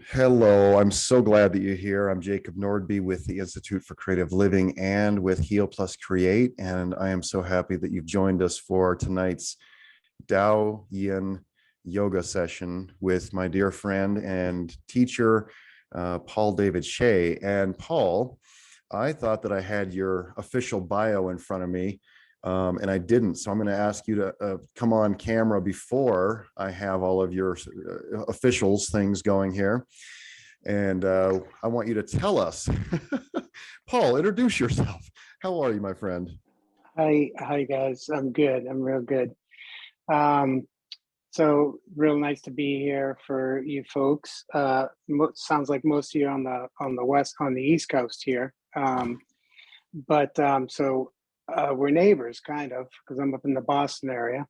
Hello, I'm so glad that you're here. I'm Jacob Nordby with the Institute for Creative Living and with Heal Plus Create. And I am so happy that you've joined us for tonight's Tao Yin yoga session with my dear friend and teacher, Paul David Shea. And Paul, I thought that I had your official bio in front of me, and I didn't. So I'm going to ask you to come on camera before I have all of your officials things going here. And I want you to tell us, Paul, introduce yourself. How are you, my friend? Hi guys. I'm good. I'm real good. Um, so real nice to be here for you folks. Sounds like most of you on the East Coast here. But we're neighbors, kind of, because I'm up in the Boston area.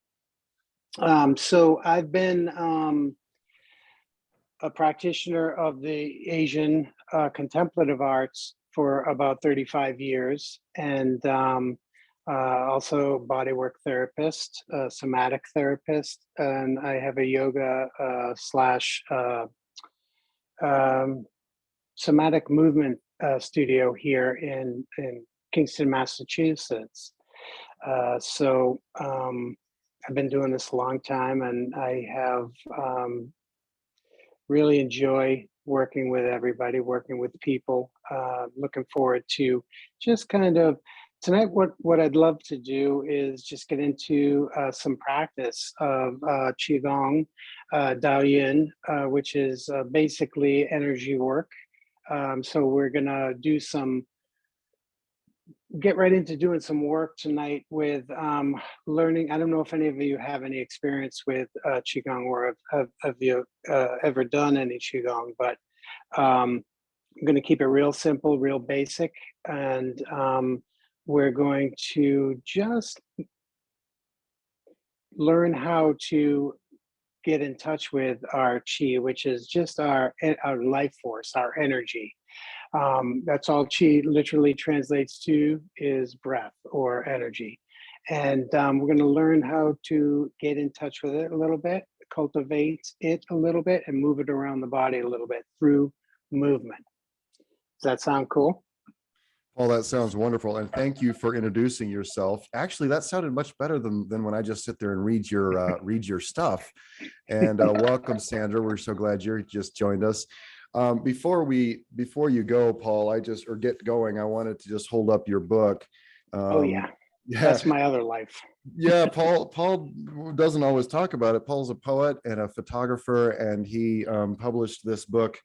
So I've been a practitioner of the Asian contemplative arts for about 35 years, and also bodywork therapist, somatic therapist, and I have a yoga slash somatic movement studio here in Kingston, Massachusetts. I've been doing this a long time, and I have really enjoy working with everybody, working with people. Looking forward to just kind of tonight. What I'd love to do is just get into some practice of Qigong, Dao Yin, which is basically energy work. So we're gonna get right into doing some work tonight with learning. I don't know if any of you have any experience with Qigong, or have you ever done any Qigong, but I'm going to keep it real simple, real basic, and we're going to just learn how to get in touch with our Qi, which is just our life force, our energy. That's all Qi literally translates to, is breath or energy. And we're going to learn how to get in touch with it a little bit, cultivate it a little bit, and move it around the body a little bit through movement. Does that sound cool? Paul, that sounds wonderful. And thank you for introducing yourself. Actually, that sounded much better than when I just sit there and read your stuff. And welcome, Sandra. We're so glad you just joined us. Before you go, Paul, or get going, I wanted to just hold up your book. Oh yeah. That's my other life. Yeah, Paul doesn't always talk about it. Paul's a poet and a photographer, and he published this book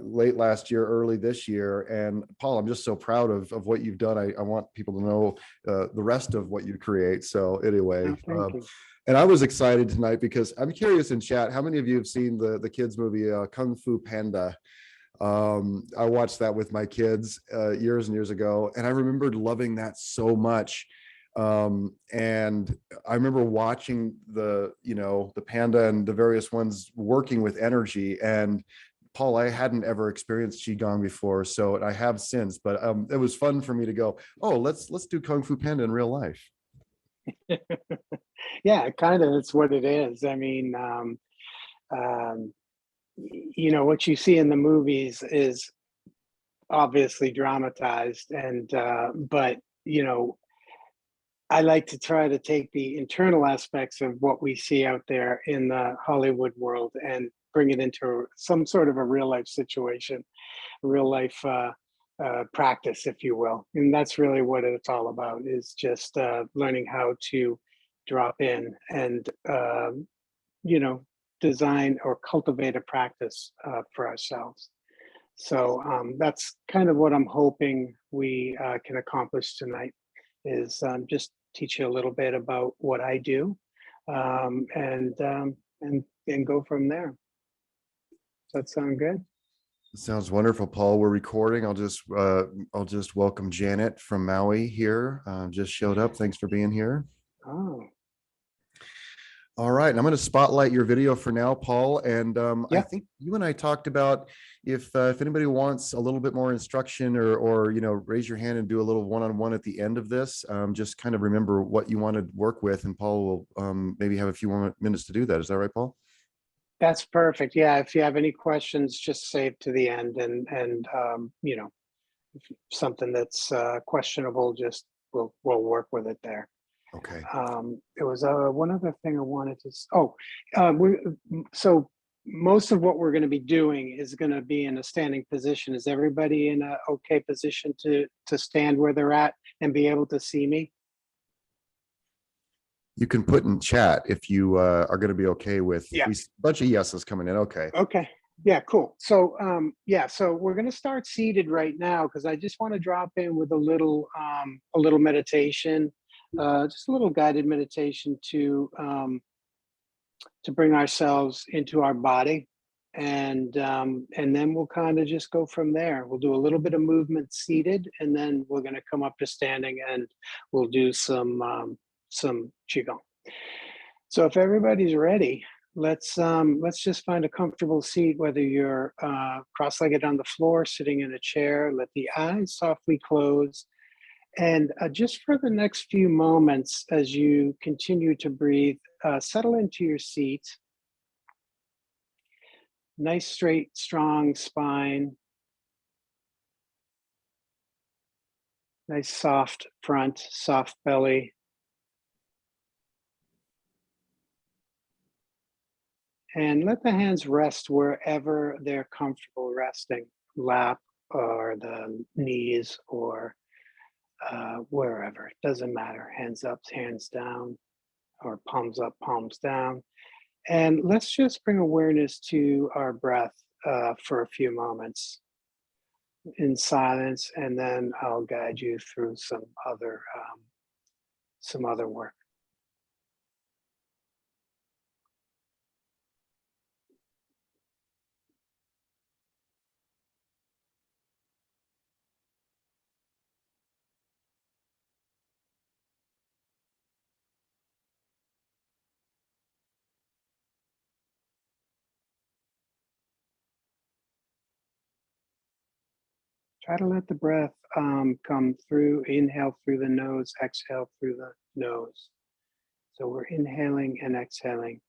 late last year, early this year. And Paul, I'm just so proud of what you've done. I want people to know the rest of what you create. So anyway, thank you. And I was excited tonight because I'm curious in chat, how many of you have seen the kids movie Kung Fu Panda? I watched that with my kids years and years ago, and I remembered loving that so much. And I remember watching the panda and the various ones working with energy. And Paul, I hadn't ever experienced Qigong before, so I have since, but it was fun for me to go, oh, let's do Kung Fu Panda in real life. Yeah, kind of, it's what it is. I mean, what you see in the movies is obviously dramatized, and but I like to try to take the internal aspects of what we see out there in the Hollywood world and bring it into some sort of a real life situation, real life practice, if you will. And that's really what it's all about, is just learning how to drop in and, design or cultivate a practice for ourselves. So that's kind of what I'm hoping we can accomplish tonight, is just teach you a little bit about what I do, and go from there. Does that sound good? Sounds wonderful, Paul. We're recording. I'll just welcome Janet from Maui here. Just showed up. Thanks for being here. Oh. All right, and I'm going to spotlight your video for now, Paul. And Yeah. I think you and I talked about if anybody wants a little bit more instruction, or raise your hand and do a little one-on-one at the end of this. Just kind of remember what you want to work with, and Paul will maybe have a few more minutes to do that. Is that right, Paul? That's perfect. Yeah, if you have any questions, just save to the end, and you know, if something that's questionable, just we'll work with it there. Okay. There was one other thing I wanted to. We so most of what we're going to be doing is going to be in a standing position. Is everybody in a okay position to stand where they're at and be able to see me? You can put in chat if you are going to be okay with, Yeah. we bunch of yeses coming in. Okay. Okay. Yeah, cool. So yeah, so we're gonna start seated right now because I just want to drop in with a little meditation, just a little guided meditation to bring ourselves into our body. And then we'll kind of just go from there. We'll do a little bit of movement seated, and then we're gonna come up to standing and we'll do some Qigong. So if everybody's ready, let's just find a comfortable seat, whether you're cross-legged on the floor, sitting in a chair. Let the eyes softly close. And just for the next few moments, as you continue to breathe, settle into your seat. Nice, straight, strong spine. Nice, soft front, soft belly. And let the hands rest wherever they're comfortable resting, lap or the knees or wherever. It doesn't matter. Hands up, hands down, or palms up, palms down. And let's just bring awareness to our breath for a few moments in silence, and then I'll guide you through some other work. Try to let the breath come through. Inhale through the nose, exhale through the nose. So we're inhaling and exhaling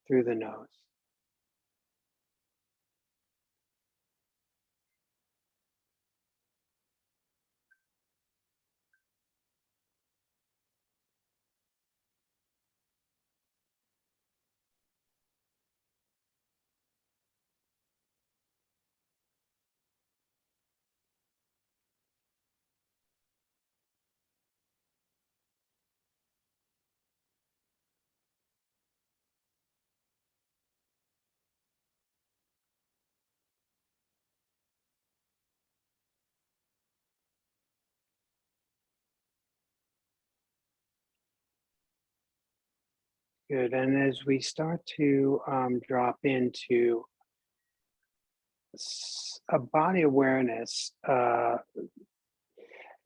through the nose. Good. And as we start to drop into a body awareness,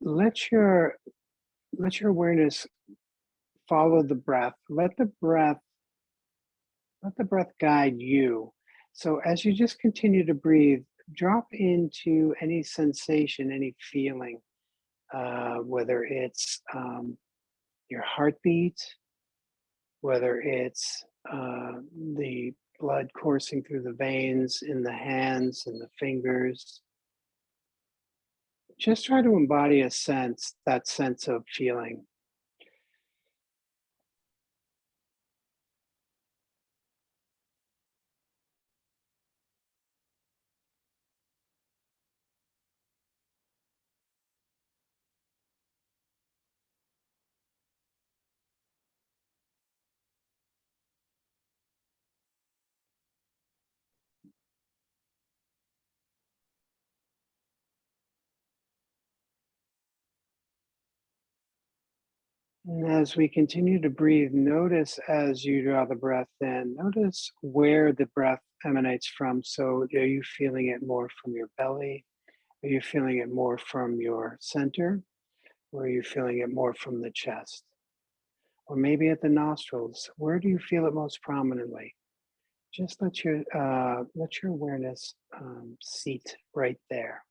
let your let your awareness follow the breath. Let the breath guide you. So as you just continue to breathe, drop into any sensation, any feeling, whether it's your heartbeat, whether it's the blood coursing through the veins in the hands and the fingers. Just try to embody that sense of feeling. And as we continue to breathe, notice as you draw the breath in, notice where the breath emanates from. So, are you feeling it more from your belly? Are you feeling it more from your center? Or are you feeling it more from the chest? Or maybe at the nostrils? Where do you feel it most prominently? Just let your awareness seat right there.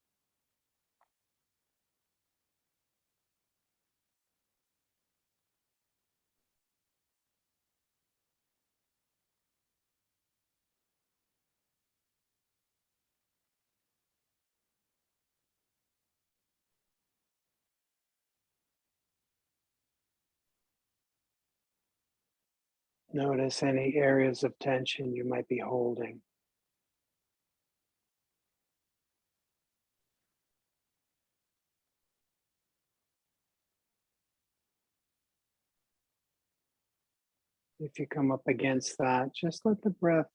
Notice any areas of tension you might be holding. If you come up against that, just let the breath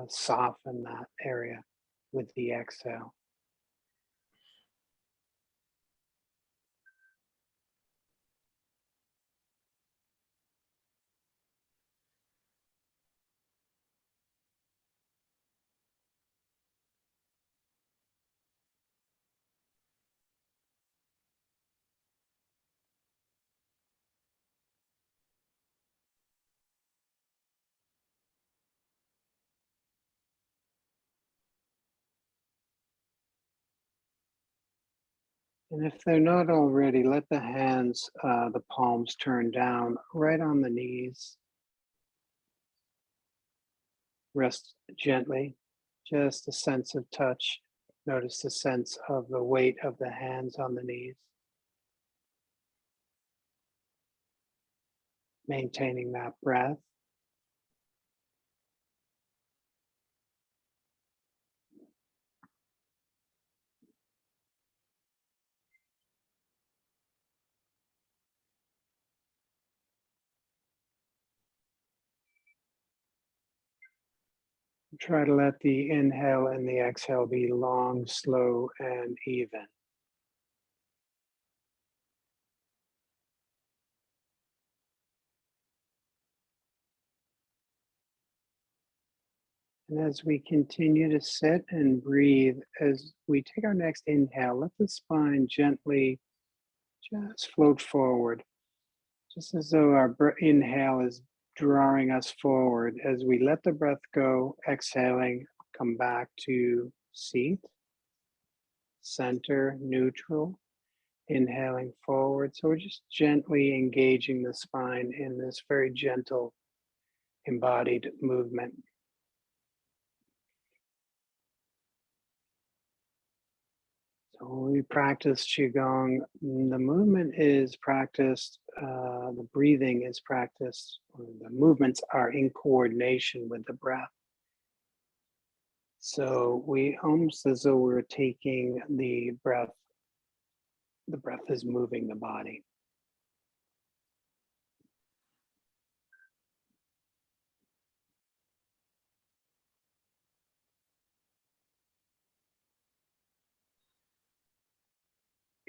soften that area with the exhale. And if they're not already, let the hands, the palms turn down right on the knees. Rest gently, just a sense of touch. Notice the sense of the weight of the hands on the knees. Maintaining that breath. Try to let the inhale and the exhale be long, slow, and even. And as we continue to sit and breathe, as we take our next inhale, let the spine gently just float forward, just as though our inhale is drawing us forward. As we let the breath go, exhaling, come back to seat, center, neutral, inhaling forward. So we're just gently engaging the spine in this very gentle embodied movement. So when we practice Qigong, the movement is practiced, the breathing is practiced, or the movements are in coordination with the breath. So we almost as though we're taking the breath is moving the body.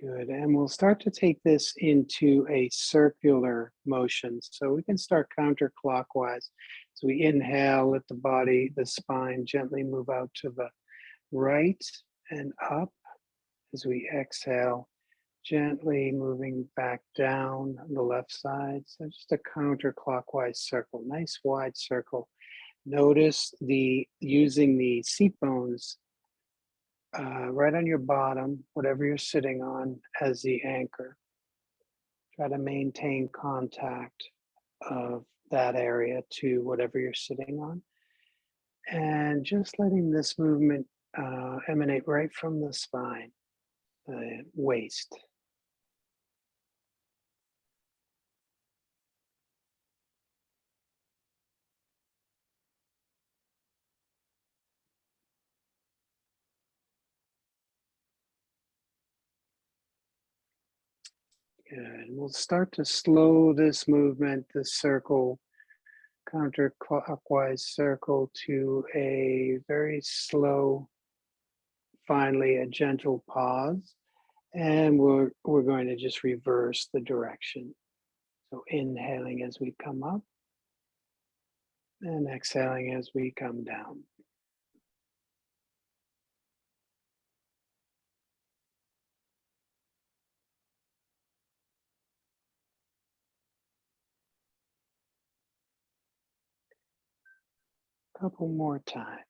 Good, and we'll start to take this into a circular motion. So we can start counterclockwise. So we inhale, let the body, the spine gently move out to the right and up. As we exhale, gently moving back down the left side. So just a counterclockwise circle, nice wide circle. Notice using the seat bones right on your bottom, whatever you're sitting on, as the anchor. Try to maintain contact of that area to whatever you're sitting on. And just letting this movement emanate right from the spine, the waist. Good. We'll start to slow this movement, this circle, counterclockwise circle, to a very slow, finally a gentle pause. And we're going to just reverse the direction. So inhaling as we come up and exhaling as we come down. A couple more times.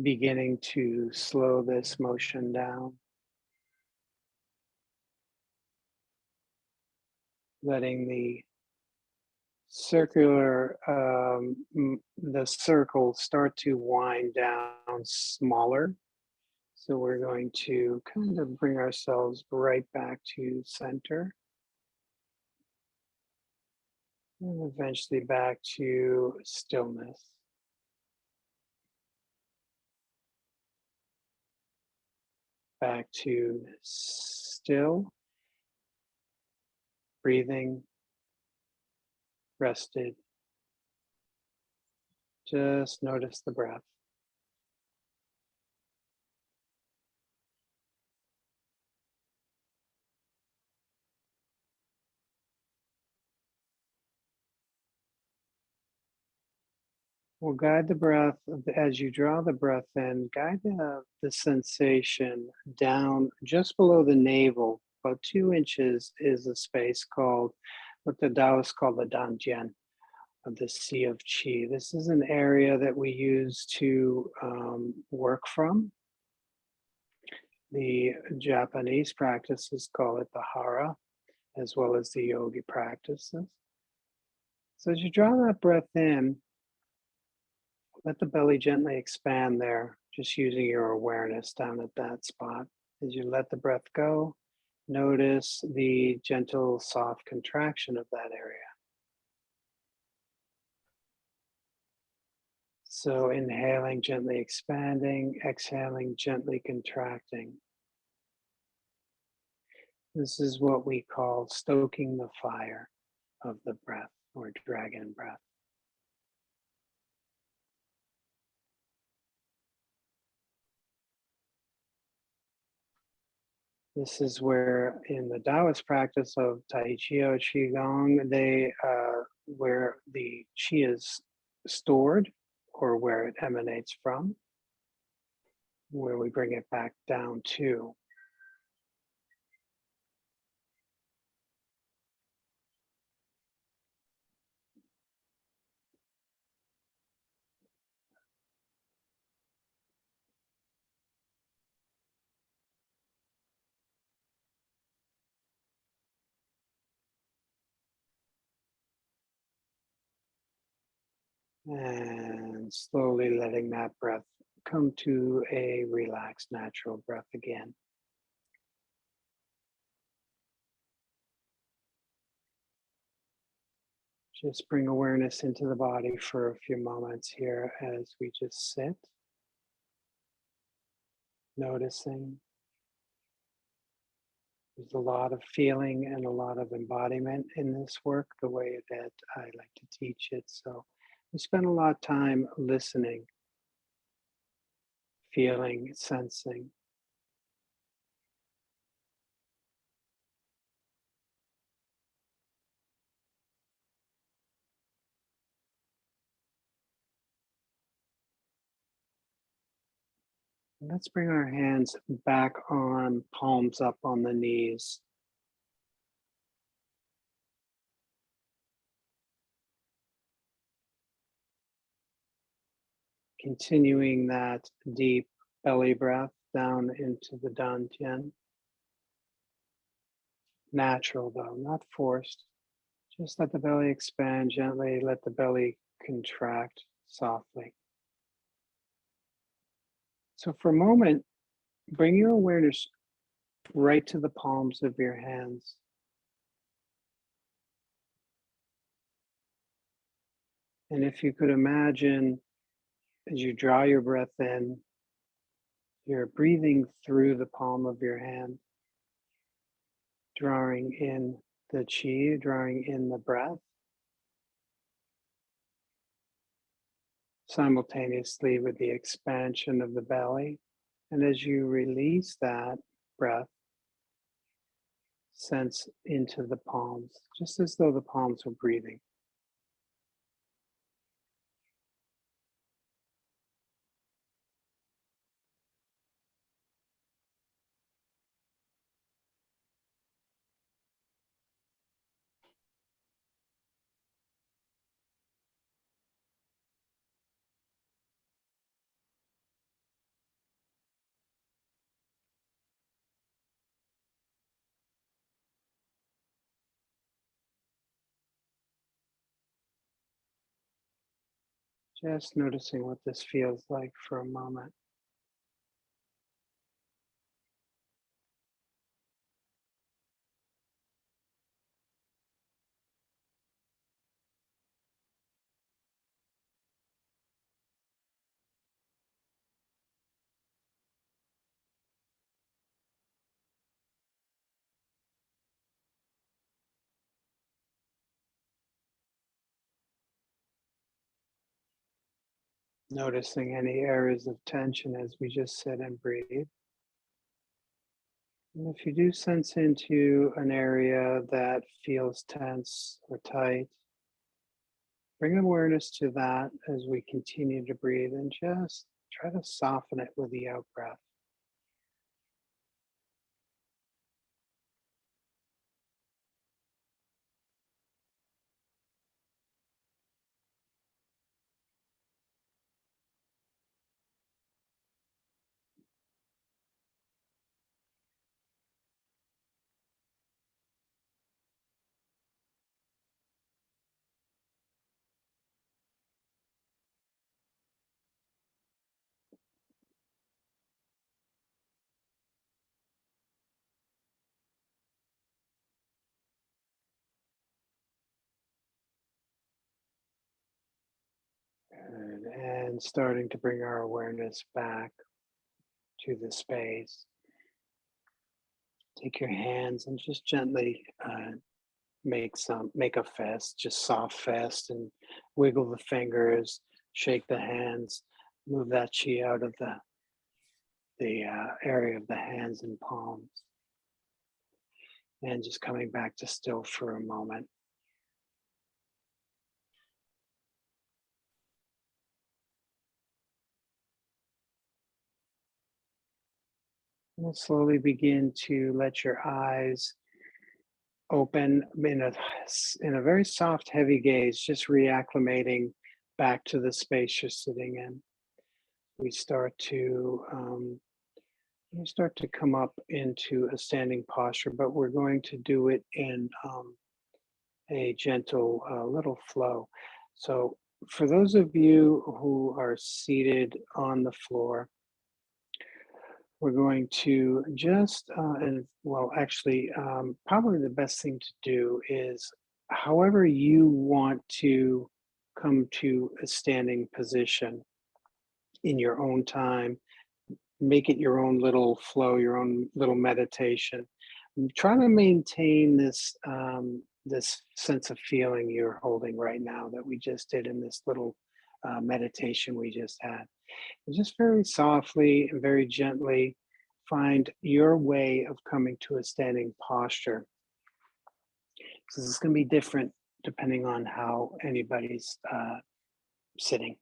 Beginning to slow this motion down. letting the circular, the circle start to wind down smaller. So we're going to kind of bring ourselves right back to center and eventually back to stillness. Back to still, breathing, rested. Just notice the breath. We'll guide the breath as you draw the breath in, guide the sensation down just below the navel. About 2 inches is a space called what the Taoists call the Danjian, of the Sea of Qi. This is an area that we use to work from. The Japanese practices call it the Hara, as well as the yogi practices. So as you draw that breath in, let the belly gently expand there, just using your awareness down at that spot. As you let the breath go, notice the gentle, soft contraction of that area. So inhaling, gently expanding, exhaling, gently contracting. This is what we call stoking the fire of the breath, or dragon breath. This is where, in the Taoist practice of Tai Chi or Qigong, where the Qi is stored, or where it emanates from, where we bring it back down to. And slowly letting that breath come to a relaxed, natural breath again. Just bring awareness into the body for a few moments here as we just sit, noticing. There's a lot of feeling and a lot of embodiment in this work, the way that I like to teach it. So we spend a lot of time listening, feeling, sensing. Let's bring our hands back on, palms up on the knees. Continuing that deep belly breath down into the dantian. Natural though, not forced. Just let the belly expand gently, let the belly contract softly. So for a moment, bring your awareness right to the palms of your hands. And if you could imagine, as you draw your breath in, you're breathing through the palm of your hand, drawing in the chi, drawing in the breath, simultaneously with the expansion of the belly. And as you release that breath, sense into the palms, just as though the palms were breathing. Just noticing what this feels like for a moment. Noticing any areas of tension as we just sit and breathe. And if you do sense into an area that feels tense or tight, bring awareness to that as we continue to breathe and just try to soften it with the out breath. Good. And starting to bring our awareness back to the space. Take your hands and just gently make a fist, just soft fist, and wiggle the fingers, shake the hands, move that chi out of the area of the hands and palms, and just coming back to still for a moment. We'll slowly begin to let your eyes open in a very soft, heavy gaze, just reacclimating back to the space you're sitting in. We start to come up into a standing posture, but we're going to do it in a gentle little flow. So, for those of you who are seated on the floor, we're going to just, probably the best thing to do is however you want to come to a standing position in your own time, make it your own little flow, your own little meditation. Try to maintain this sense of feeling you're holding right now that we just did in this little meditation we just had. And just very softly and very gently find your way of coming to a standing posture. So this is going to be different depending on how anybody's sitting.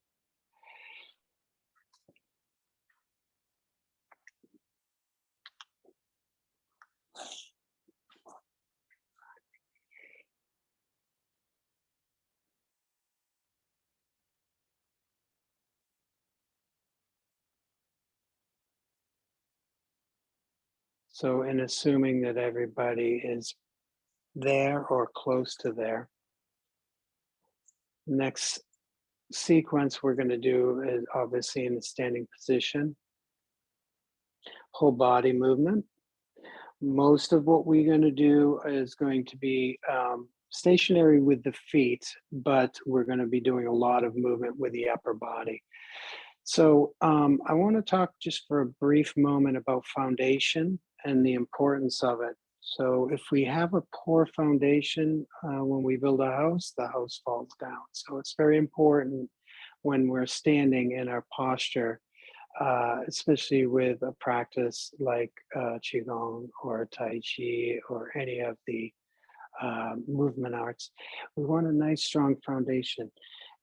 So in assuming that everybody is there or close to there, next sequence we're going to do is obviously in the standing position, whole body movement. Most of what we're going to do is going to be stationary with the feet, but we're going to be doing a lot of movement with the upper body. So I want to talk just for a brief moment about foundation and the importance of it. So if we have a poor foundation when we build a house, the house falls down. So it's very important when we're standing in our posture, especially with a practice like Qigong or Tai Chi or any of the movement arts. We want a nice, strong foundation.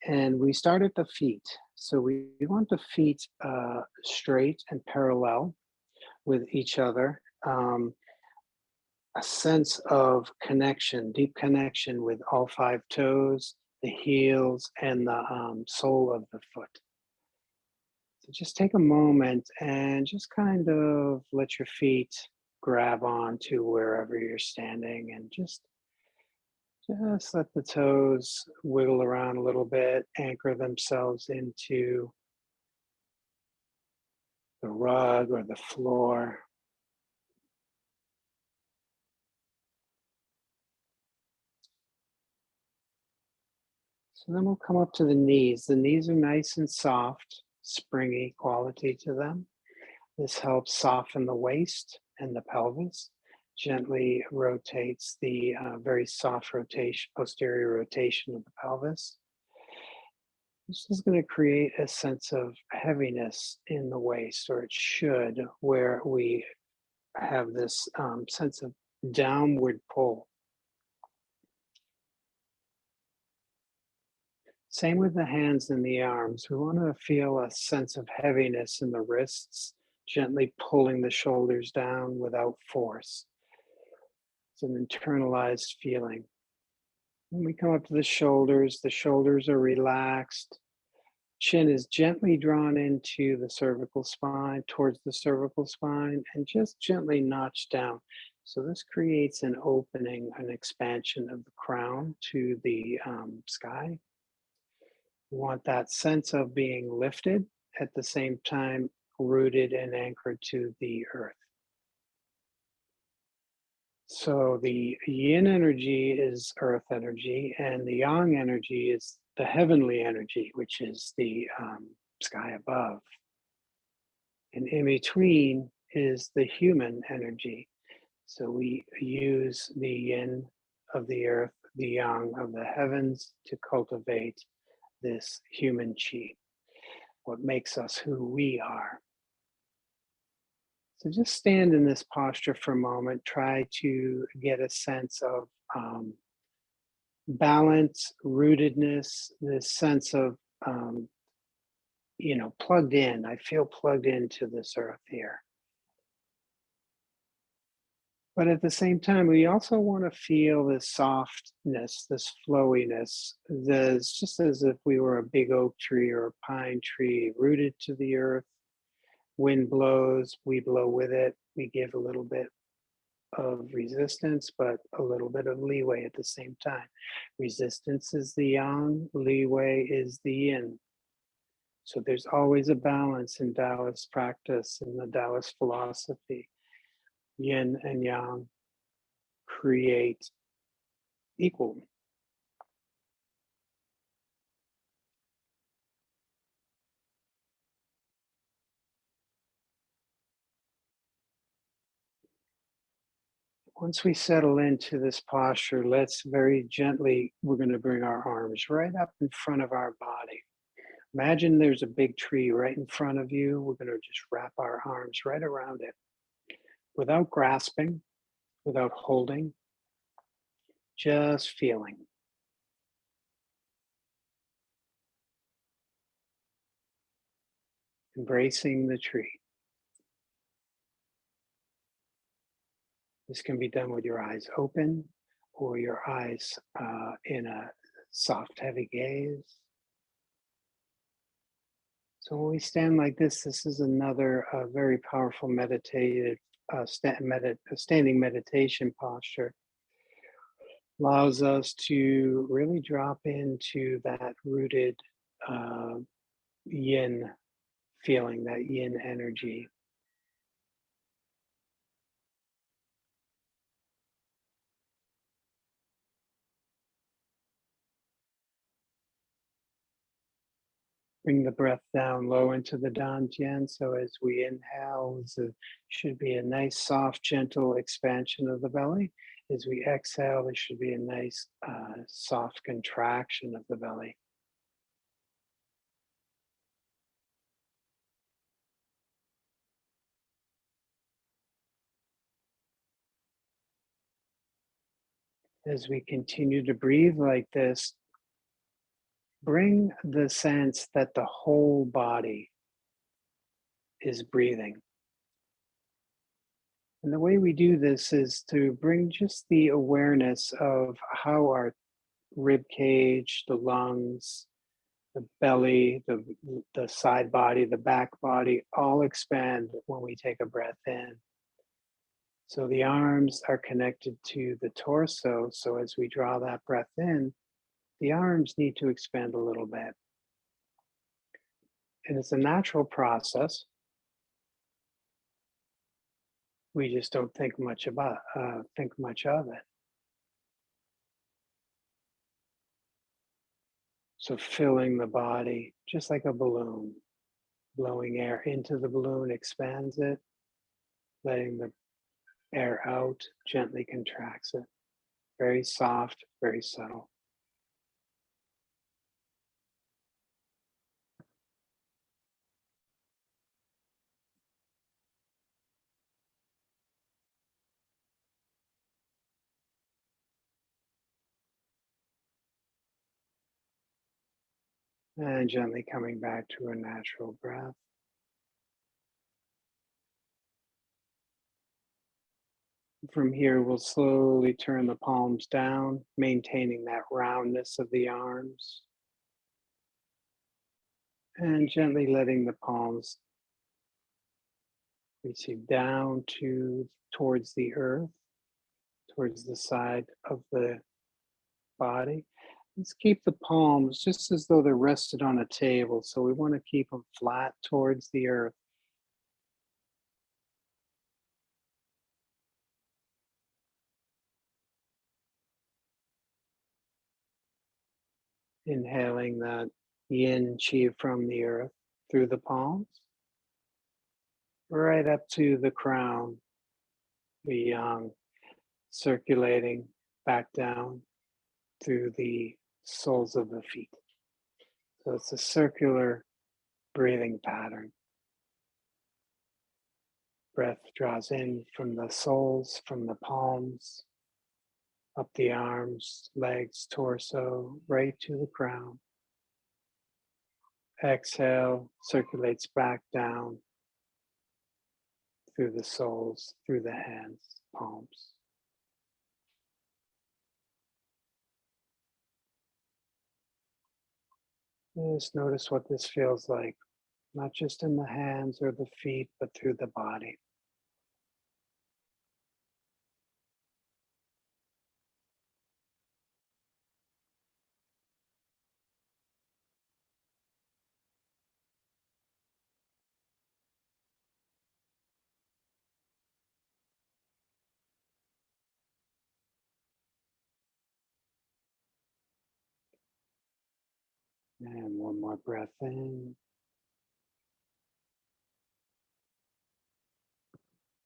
And we start at the feet. So we want the feet straight and parallel with each other. A sense of connection, deep connection with all five toes, the heels, and the sole of the foot. So just take a moment and just kind of let your feet grab on to wherever you're standing and just Just let the toes wiggle around a little bit, anchor themselves into the rug or the floor. So then we'll come up to the knees. The knees are nice and soft, springy quality to them. This helps soften the waist and the pelvis, gently rotates the very soft rotation, posterior rotation of the pelvis. This is going to create a sense of heaviness in the waist, or it should, where we have this sense of downward pull. Same with the hands and the arms. We want to feel a sense of heaviness in the wrists, gently pulling the shoulders down without force. It's an internalized feeling. When we come up to the shoulders are relaxed. Chin is gently drawn into the cervical spine, towards the cervical spine, and just gently notched down. So this creates an opening, an expansion of the crown to the sky. We want that sense of being lifted, at the same time rooted and anchored to the earth. So the yin energy is earth energy, and the yang energy is the heavenly energy, which is the sky above. And in between is the human energy. So we use the yin of the earth, the yang of the heavens to cultivate this human chi, what makes us who we are. So just stand in this posture for a moment. Try to get a sense of balance, rootedness, this sense of, plugged in. I feel plugged into this earth here. But at the same time, we also want to feel this softness, this flowiness. It's just as if we were a big oak tree or a pine tree rooted to the earth. Wind blows, we blow with it. We give a little bit of resistance, but a little bit of leeway at the same time. Resistance is the yang, leeway is the yin. So there's always a balance in Taoist practice and the Taoist philosophy. Yin and yang create equal. Once we settle into this posture, let's very gently, we're going to bring our arms right up in front of our body. Imagine there's a big tree right in front of you. We're going to just wrap our arms right around it without grasping, without holding, just feeling. Embracing the tree. This can be done with your eyes open or your eyes in a soft, heavy gaze. So when we stand like this is another very powerful meditative, standing meditation posture. Allows us to really drop into that rooted yin feeling, that yin energy. Bring the breath down low into the dantian. So as we inhale, there should be a nice, soft, gentle expansion of the belly. As we exhale, there should be a nice, soft contraction of the belly. As we continue to breathe like this, bring the sense that the whole body is breathing. And the way we do this is to bring just the awareness of how our rib cage, the lungs, the belly, the side body, the back body all expand when we take a breath in. So the arms are connected to the torso. So as we draw that breath in, the arms need to expand a little bit. And it's a natural process. We just don't think much of it. So filling the body just like a balloon, blowing air into the balloon expands it, letting the air out gently contracts it. Very soft, very subtle. And gently coming back to a natural breath. From here, we'll slowly turn the palms down, maintaining that roundness of the arms. And gently letting the palms receive down towards the earth, towards the side of the body. Let's keep the palms just as though they're rested on a table. So we want to keep them flat towards the earth. Inhaling that yin chi from the earth through the palms, right up to the crown, the yang, circulating back down through the soles of the feet. So it's a circular breathing pattern. Breath draws in from the soles, from the palms, up the arms, legs, torso, right to the crown. Exhale, circulates back down through the soles, through the hands, palms. Just notice what this feels like, not just in the hands or the feet, but through the body. And one more breath in.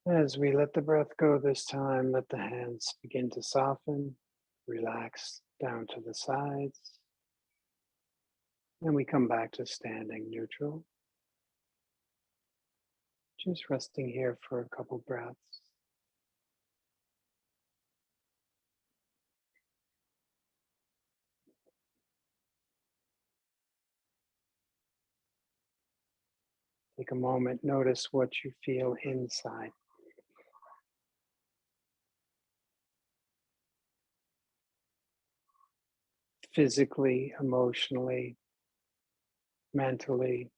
As we let the breath go this time, let the hands begin to soften, relax down to the sides. And we come back to standing neutral. Just resting here for a couple breaths. Take a moment, notice what you feel inside. Physically, emotionally, mentally.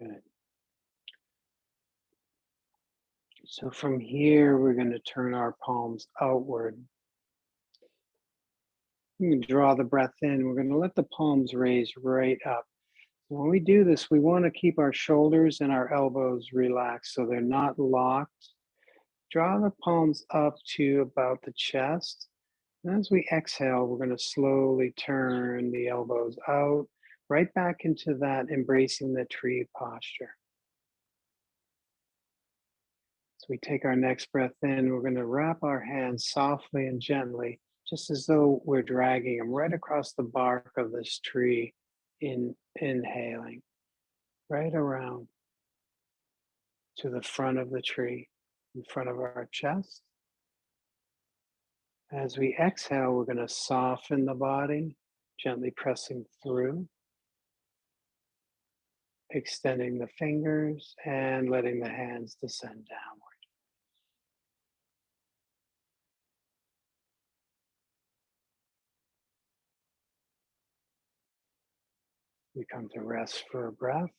Good. So from here, we're going to turn our palms outward. We can draw the breath in. We're going to let the palms raise right up. When we do this, we want to keep our shoulders and our elbows relaxed so they're not locked. Draw the palms up to about the chest. And as we exhale, we're going to slowly turn the elbows out, right back into that embracing the tree posture. As we take our next breath in, we're going to wrap our hands softly and gently, just as though we're dragging them right across the bark of this tree, inhaling, right around to the front of the tree, in front of our chest. As we exhale, we're going to soften the body, gently pressing through, extending the fingers and letting the hands descend downward. We come to rest for a breath.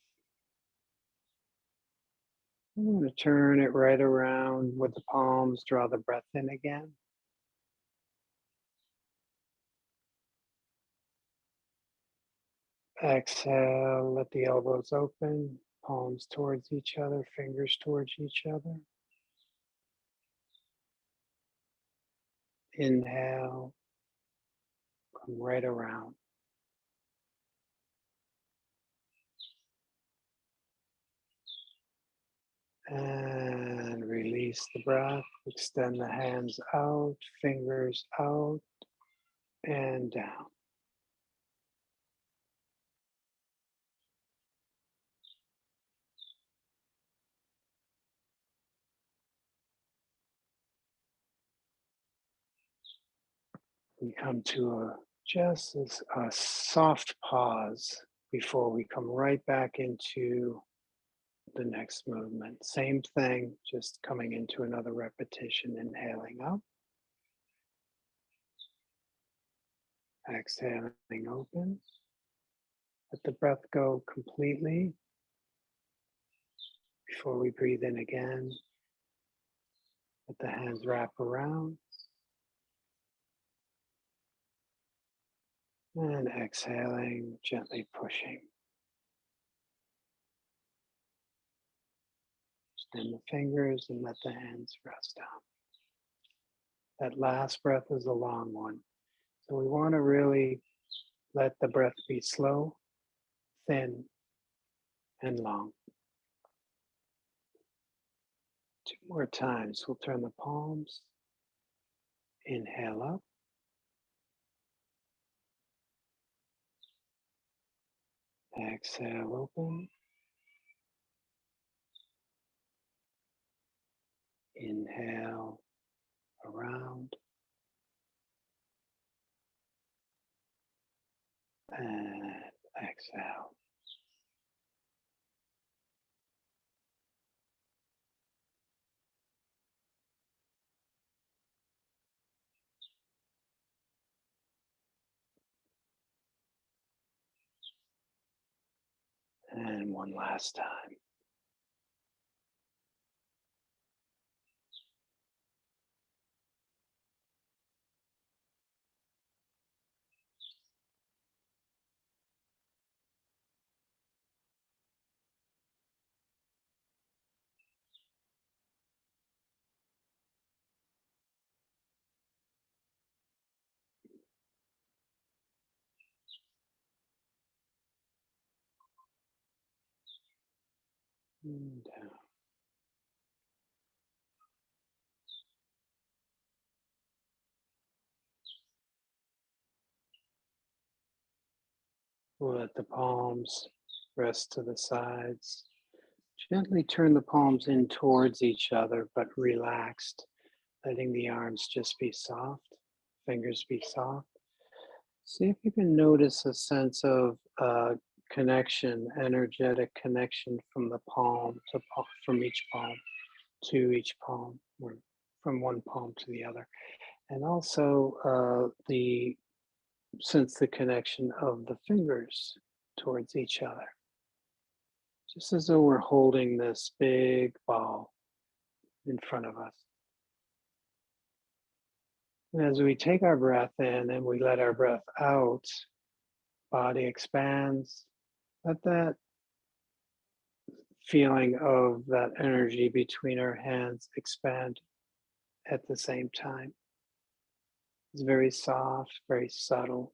I'm going to turn it right around with the palms, draw the breath in again. Exhale, let the elbows open, palms towards each other, fingers towards each other. Inhale, come right around. And release the breath, extend the hands out, fingers out and down. We come to a soft pause before we come right back into the next movement. Same thing, just coming into another repetition, inhaling up, exhaling open. Let the breath go completely before we breathe in again. Let the hands wrap around. And exhaling, gently pushing. Extend the fingers and let the hands rest down. That last breath is a long one. So we want to really let the breath be slow, thin, and long. 2 more times. We'll turn the palms. Inhale up. Exhale, open. Inhale, around. And exhale. And one last time. And down. We'll let the palms rest to the sides. Gently turn the palms in towards each other, but relaxed, letting the arms just be soft, fingers be soft. See if you can notice a sense of connection, energetic connection from the palm to from each palm to each palm, or from one palm to the other, and also the sense the connection of the fingers towards each other, just as though we're holding this big ball in front of us. And as we take our breath in and we let our breath out, body expands. Let that feeling of that energy between our hands expand at the same time. It's very soft, very subtle.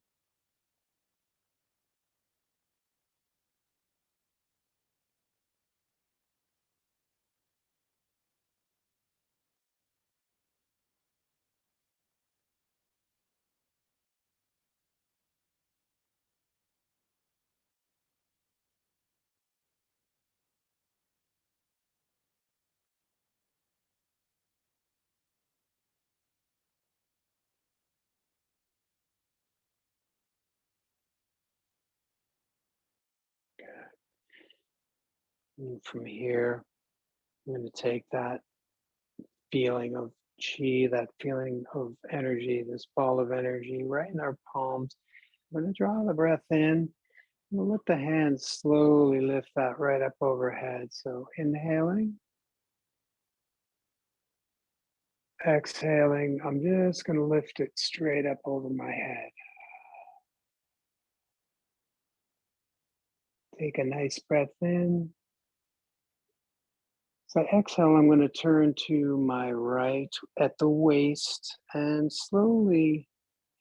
And from here, I'm going to take that feeling of chi, that feeling of energy, this ball of energy right in our palms. I'm going to draw the breath in. We'll let the hands slowly lift that right up overhead. So inhaling, exhaling, I'm just going to lift it straight up over my head. Take a nice breath in. So exhale, I'm going to turn to my right at the waist and slowly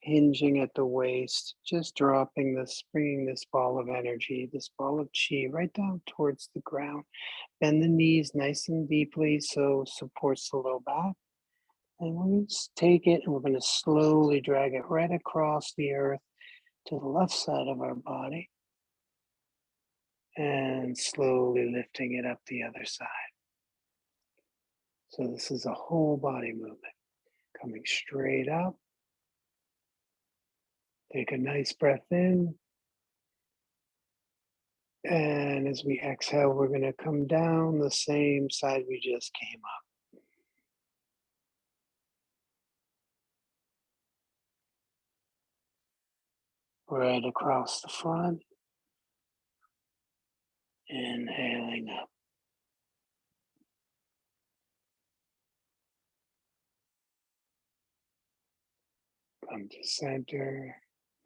hinging at the waist, just dropping this, bringing this ball of energy, this ball of chi right down towards the ground. Bend the knees nice and deeply so supports the low back. And we're going to take it and we're going to slowly drag it right across the earth to the left side of our body. And slowly lifting it up the other side. So this is a whole body movement. Coming straight up. Take a nice breath in. And as we exhale, we're going to come down the same side we just came up. Right across the front. Inhaling up. Come to center.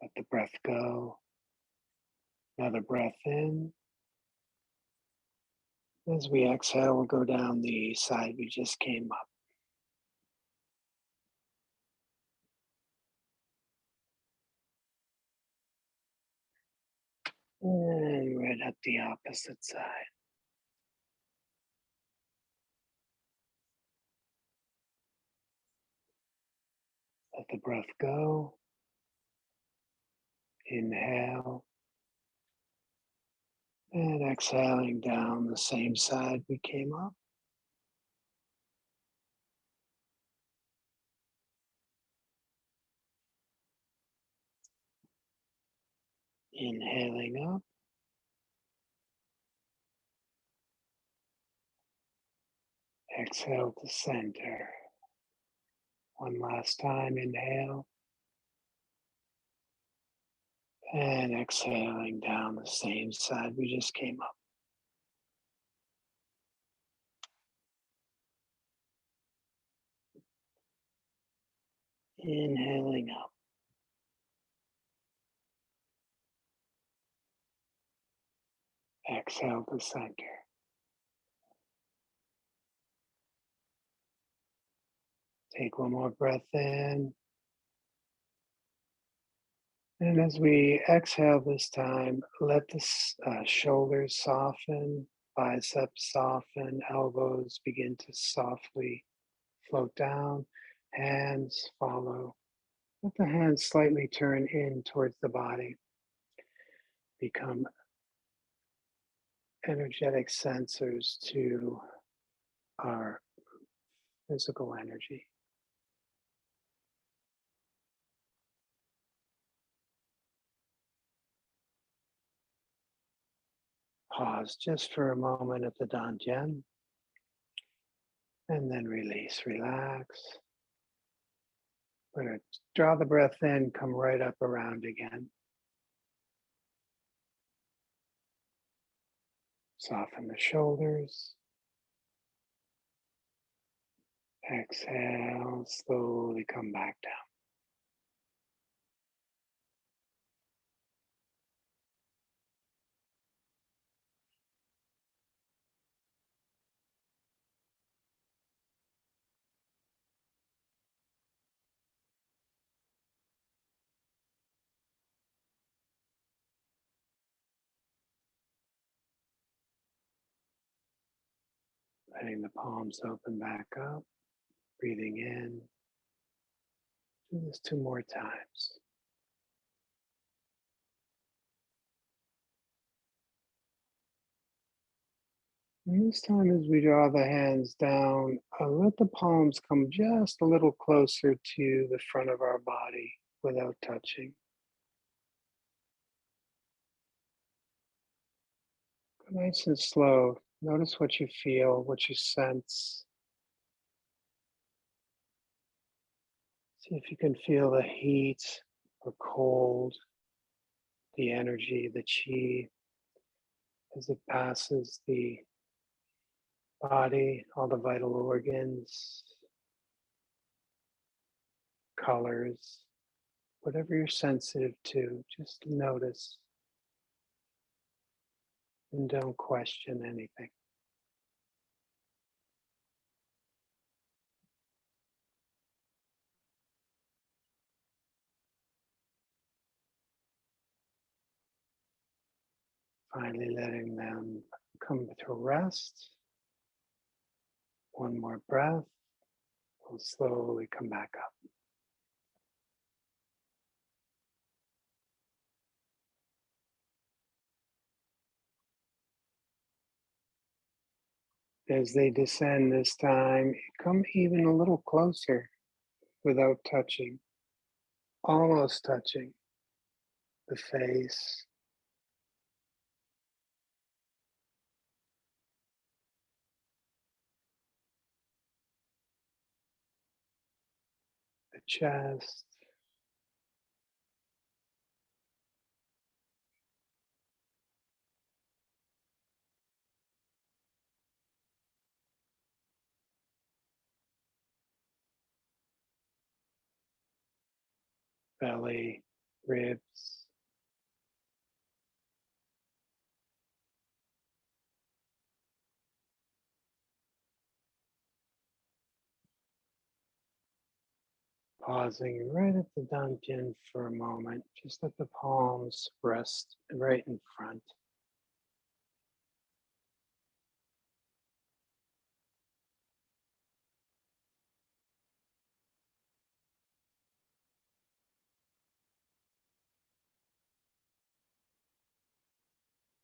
Let the breath go. Another breath in. As we exhale, we'll go down the side we just came up. And right up the opposite side. Let the breath go. Inhale. And exhaling down the same side we came up. Inhaling up. Exhale to center. One last time, inhale. And exhaling down the same side we just came up. Inhaling up. Exhale to center. Take one more breath in. And as we exhale this time, let the shoulders soften, biceps soften, elbows begin to softly float down, hands follow. Let the hands slightly turn in towards the body. Become energetic sensors to our physical energy. Pause just for a moment at the Dantian. And then release, relax. We're going to draw the breath in, come right up around again. Soften the shoulders. Exhale, slowly come back down. Letting the palms open back up. Breathing in. Do this 2 more times. And this time as we draw the hands down, let the palms come just a little closer to the front of our body without touching. Go nice and slow. Notice what you feel, what you sense. See if you can feel the heat or cold, the energy, the chi, as it passes the body, all the vital organs, colors, whatever you're sensitive to, just notice and don't question anything. Finally letting them come to rest. One more breath. We'll slowly come back up. As they descend this time, come even a little closer without touching, almost touching the face, the chest, belly, ribs. Pausing right at the dantian for a moment. Just let the palms rest right in front.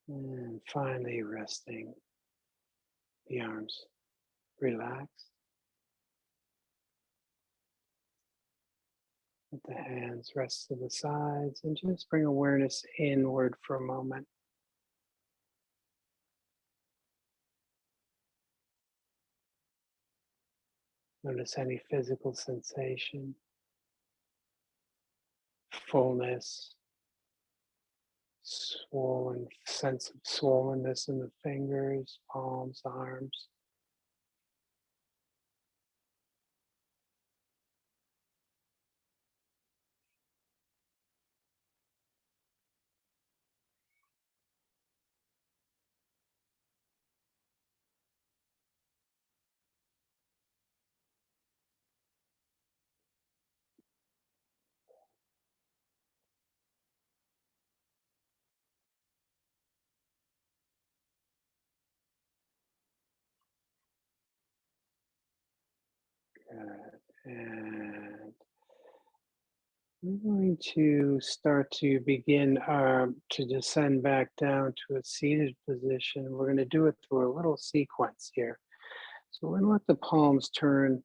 And finally resting the arms. Relax. Let the hands rest to the sides and just bring awareness inward for a moment. Notice any physical sensation, fullness, swollen sense of swollenness in the fingers, palms, arms. Good. And we're going to start to begin to descend back down to a seated position. We're going to do it through a little sequence here. So we're going to let the palms turn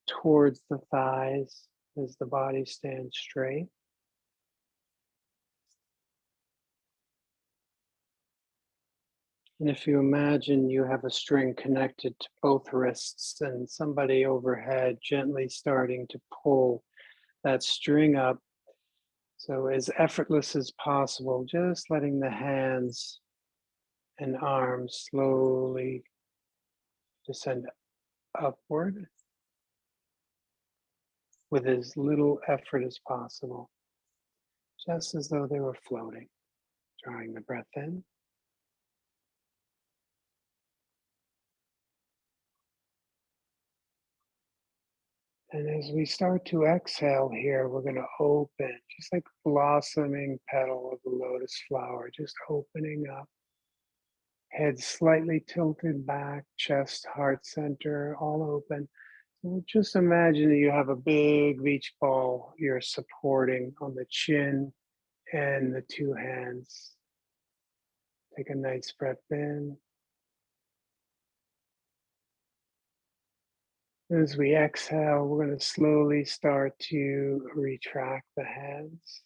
towards the thighs as the body stands straight. And if you imagine you have a string connected to both wrists and somebody overhead gently starting to pull that string up. So as effortless as possible, just letting the hands and arms slowly descend upward with as little effort as possible, just as though they were floating. Drawing the breath in. And as we start to exhale here, we're going to open, just like a blossoming petal of a lotus flower, just opening up. Head slightly tilted back, chest, heart center, all open. So just imagine that you have a big beach ball you're supporting on the chin and the two hands. Take a nice breath in. As we exhale, we're going to slowly start to retract the hands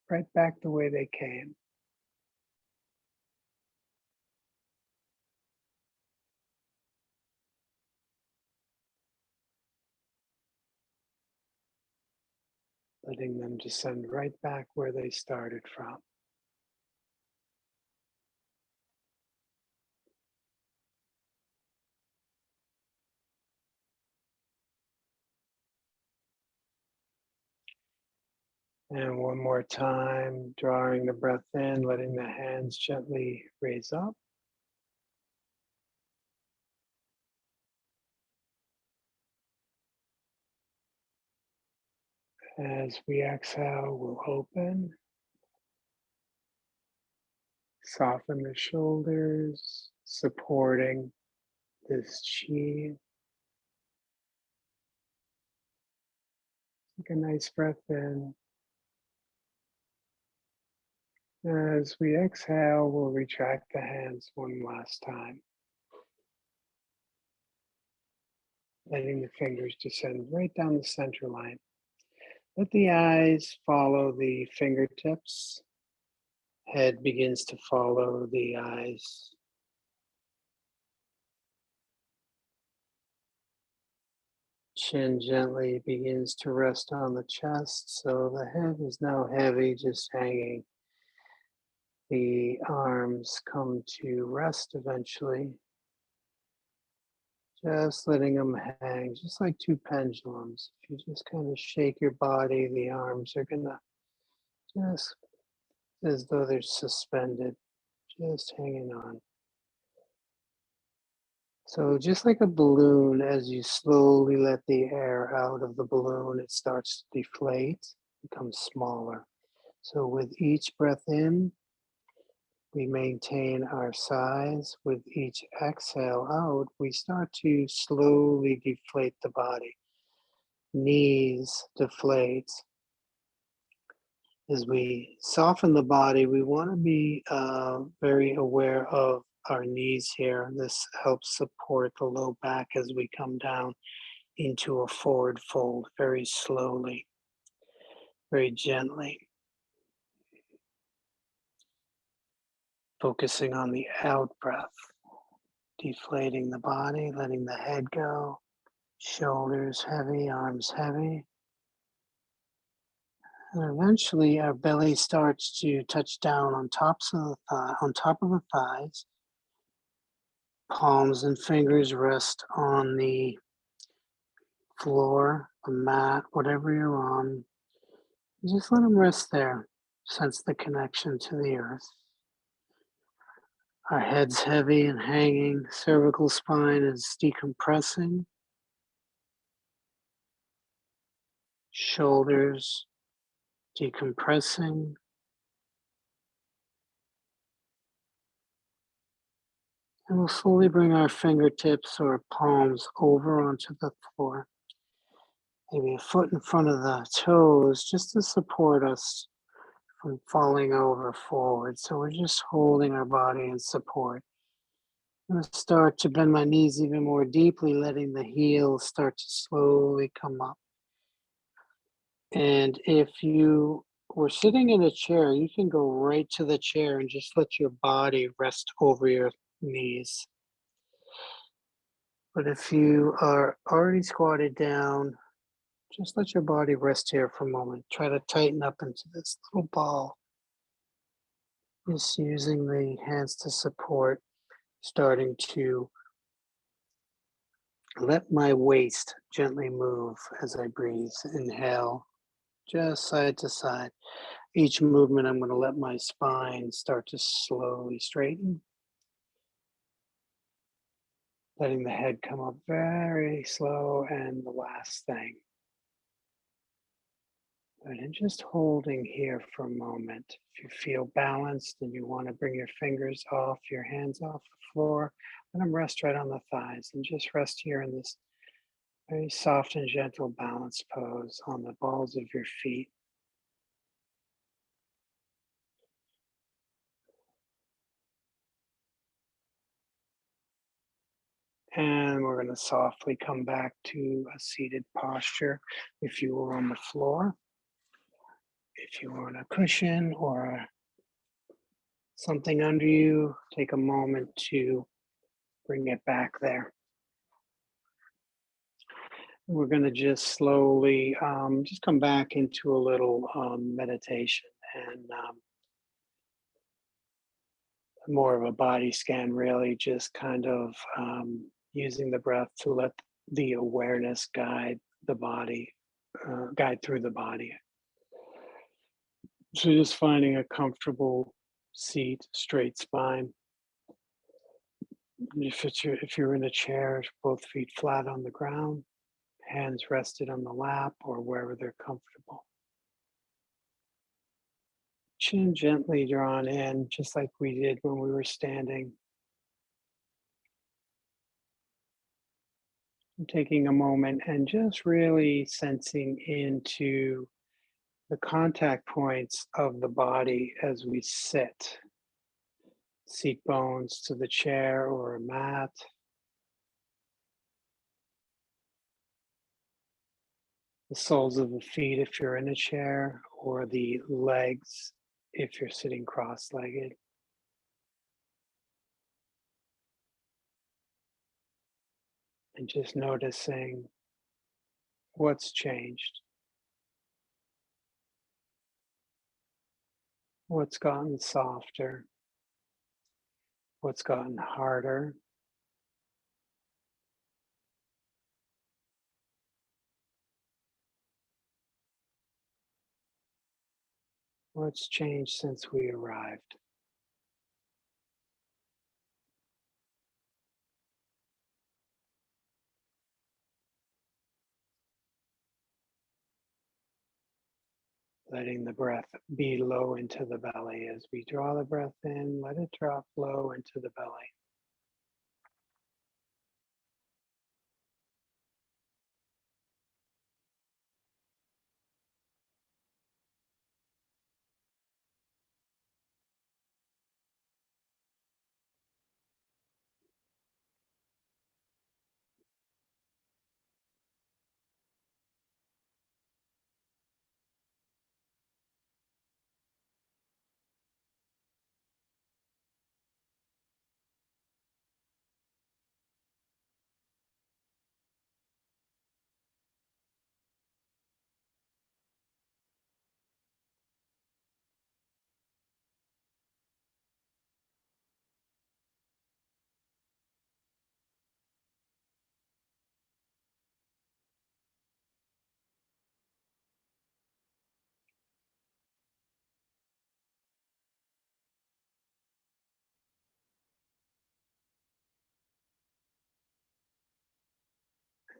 right back the way they came. letting them descend right back where they started from. And one more time, drawing the breath in, letting the hands gently raise up. As we exhale, we'll open, soften the shoulders, supporting this chi. Take a nice breath in. As we exhale, we'll retract the hands one last time, letting the fingers descend right down the center line. Let the eyes follow the fingertips. Head begins to follow the eyes. Chin gently begins to rest on the chest, so the head is now heavy, just hanging. The arms come to rest eventually, just letting them hang, just like two pendulums. If you just kind of shake your body, the arms are gonna just as though they're suspended, just hanging on. So just like a balloon, as you slowly let the air out of the balloon, it starts to deflate, becomes smaller. So with each breath in, we maintain our size. With each exhale out, we start to slowly deflate the body. Knees deflate. As we soften the body, we want to be very aware of our knees here. This helps support the low back as we come down into a forward fold very slowly, very gently. Focusing on the out breath, deflating the body, letting the head go, shoulders heavy, arms heavy. And eventually our belly starts to touch down on top of the thighs. Palms and fingers rest on the floor, a mat, whatever you're on. Just let them rest there. Sense the connection to the earth. Our head's heavy and hanging. Cervical spine is decompressing. Shoulders decompressing. And we'll slowly bring our fingertips or palms over onto the floor. Maybe a foot in front of the toes just to support us from falling over forward. So we're just holding our body in support. I'm going to start to bend my knees even more deeply, letting the heels start to slowly come up. And if you were sitting in a chair, you can go right to the chair and just let your body rest over your knees. But if you are already squatted down, just let your body rest here for a moment. Try to tighten up into this little ball. Just using the hands to support, starting to let my waist gently move as I breathe. Inhale, just side to side. Each movement, I'm going to let my spine start to slowly straighten. Letting the head come up very slow, and the last thing. And just holding here for a moment. If you feel balanced and you want to bring your fingers off, your hands off the floor, let them rest right on the thighs and just rest here in this very soft and gentle balanced pose on the balls of your feet. And we're going to softly come back to a seated posture. If you were on the floor, if you were on a cushion or something under you, take a moment to bring it back there. We're going to just slowly just come back into a little meditation and more of a body scan, really just kind of using the breath to let the awareness guide the body, guide through the body. So just finding a comfortable seat, straight spine. If you're in a chair, both feet flat on the ground, hands rested on the lap or wherever they're comfortable. Chin gently drawn in, just like we did when we were standing. Taking a moment and just really sensing into the contact points of the body as we sit. Seat bones to the chair or a mat. The soles of the feet if you're in a chair, or the legs if you're sitting cross-legged. And just noticing what's changed, what's gotten softer, what's gotten harder, what's changed since we arrived. Letting the breath be low into the belly. As we draw the breath in, let it drop low into the belly.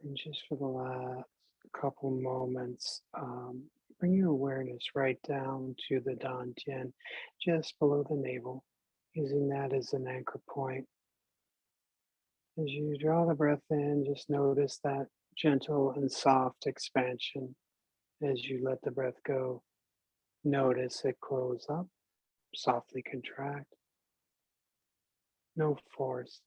And just for the last couple moments, bring your awareness right down to the dantian, just below the navel, using that as an anchor point. As you draw the breath in, just notice that gentle and soft expansion. As you let the breath go, notice it close up, softly contract, no force.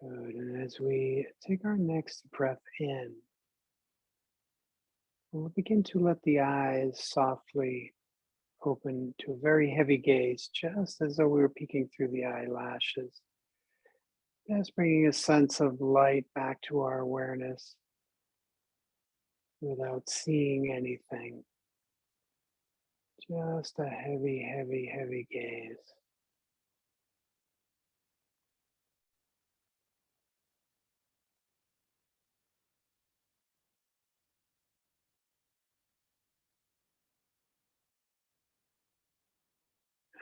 Good. And as we take our next breath in, we'll begin to let the eyes softly open to a very heavy gaze, just as though we were peeking through the eyelashes. Just bringing a sense of light back to our awareness without seeing anything. Just a heavy, heavy, heavy gaze.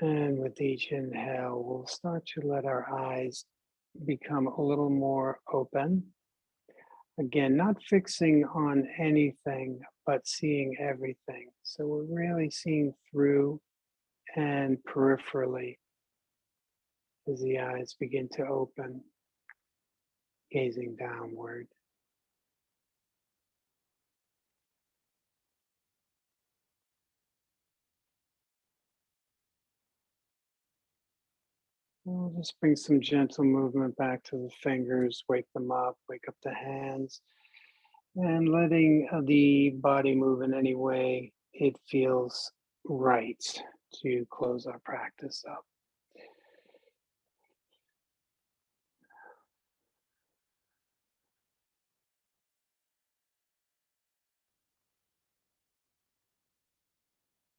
And with each inhale, we'll start to let our eyes become a little more open. Again, not fixing on anything, but seeing everything. So we're really seeing through and peripherally as the eyes begin to open, gazing downward. We'll just bring some gentle movement back to the fingers, wake them up, wake up the hands, and letting the body move in any way it feels right to close our practice up.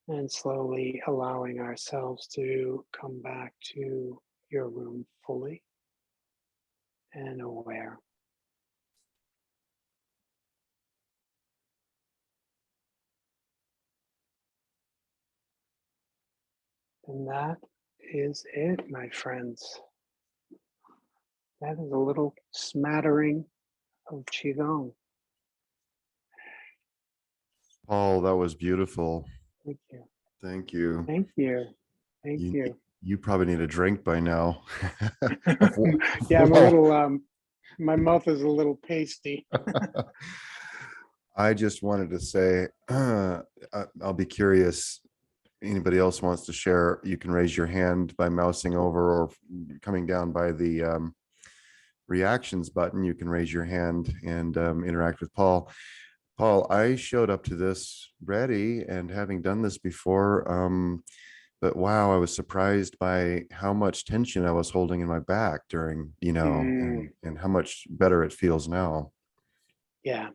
And slowly allowing ourselves to come back to your room fully and aware. And that is it, my friends. That is a little smattering of Qigong. Paul, that was beautiful. Thank you. Thank you. Thank you. Thank You, you. you probably need a drink by now. Yeah, I'm a little, my mouth is a little pasty. I just wanted to say, I'll be curious. Anybody else wants to share, you can raise your hand by mousing over or coming down by the reactions button. You can raise your hand and interact with Paul. Paul, I showed up to this ready and having done this before, but wow, I was surprised by how much tension I was holding in my back during, and how much better it feels now. Yeah.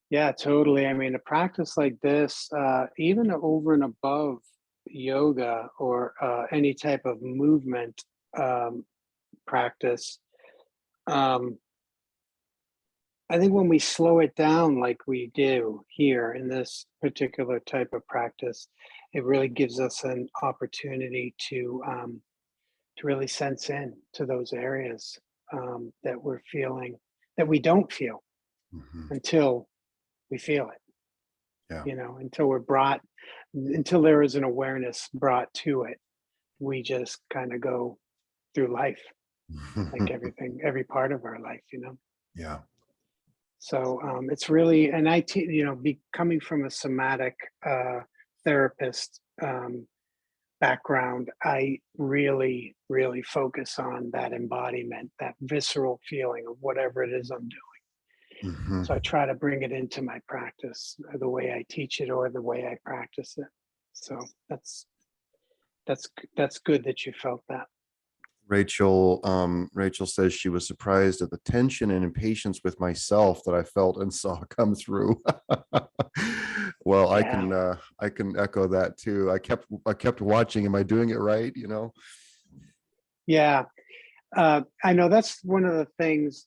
Yeah, totally. I mean, a practice like this, even over and above yoga or any type of movement practice, um, I think when we slow it down like we do here in this particular type of practice, it really gives us an opportunity to really sense in to those areas that we're feeling that we don't feel Mhm. until we feel it. Yeah. Until there is an awareness brought to it, we just kind of go through life like every part of our life. Yeah. So it's really, and coming from a somatic therapist background, I really, really focus on that embodiment, that visceral feeling of whatever it is I'm doing. Mhm. So I try to bring it into my practice, the way I teach it or the way I practice it. So that's good that you felt that. Rachel says she was surprised at the tension and impatience with myself that I felt and saw come through. Well, Yeah. I can echo that too. I kept watching. Am I doing it right? Yeah. I know that's one of the things,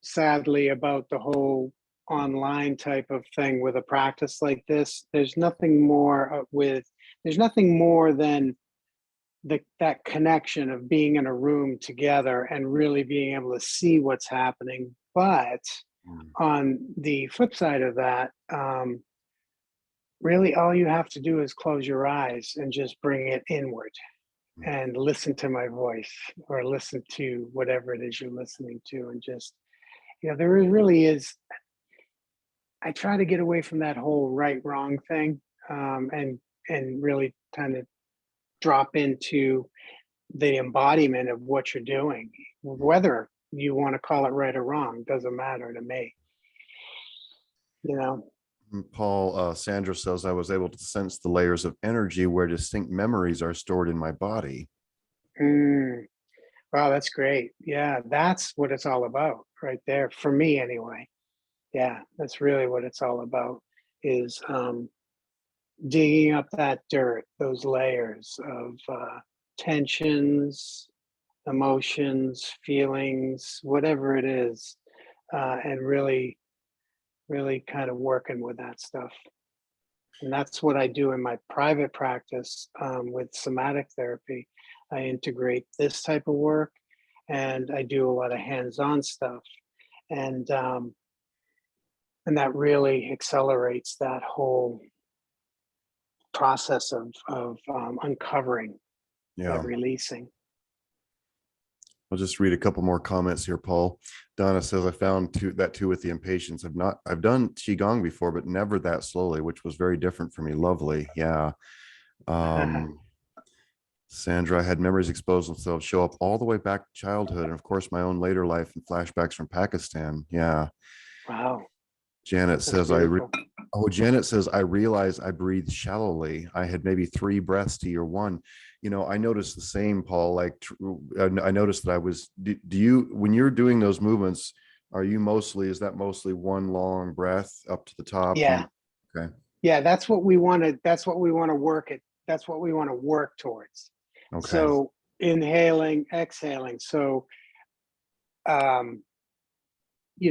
sadly, about the whole online type of thing with a practice like this. There's nothing more than that connection of being in a room together and really being able to see what's happening. But Mm. on the flip side of that, really all you have to do is close your eyes and just bring it inward and listen to my voice or listen to whatever it is you're listening to. And just, there really is, I try to get away from that whole right wrong thing, and really kind of drop into the embodiment of what you're doing, whether you want to call it right or wrong, doesn't matter to me. You know, Paul, Sandra says I was able to sense the layers of energy where distinct memories are stored in my body. mm, wow, that's great. Yeah, that's what it's all about, right there for me, anyway. Yeah, that's really what it's all about. Is digging up that dirt, those layers of tensions, emotions, feelings, whatever it is, and really, really kind of working with that stuff. And that's what I do in my private practice with somatic therapy. I integrate this type of work, and I do a lot of hands-on stuff, and um, and that really accelerates that whole process of uncovering, Yeah. but releasing. I'll just read a couple more comments here, Paul. Donna says, I found that too with the impatience. I've done Qigong before, but never that slowly, which was very different for me. Lovely. Yeah. Sandra, I had memories expose themselves, show up all the way back to childhood. And of course, my own later life and flashbacks from Pakistan. Yeah. Wow, Janet that's says, beautiful. Janet says, I realized I breathed shallowly. I had maybe 3 breaths to your 1. I noticed the same, Paul. Like, I noticed that do you, when you're doing those movements, is that mostly one long breath up to the top? Yeah, Okay. yeah, that's what we want to. That's what we want to work at. That's what we want to work towards. Okay. So inhaling, exhaling. So, um,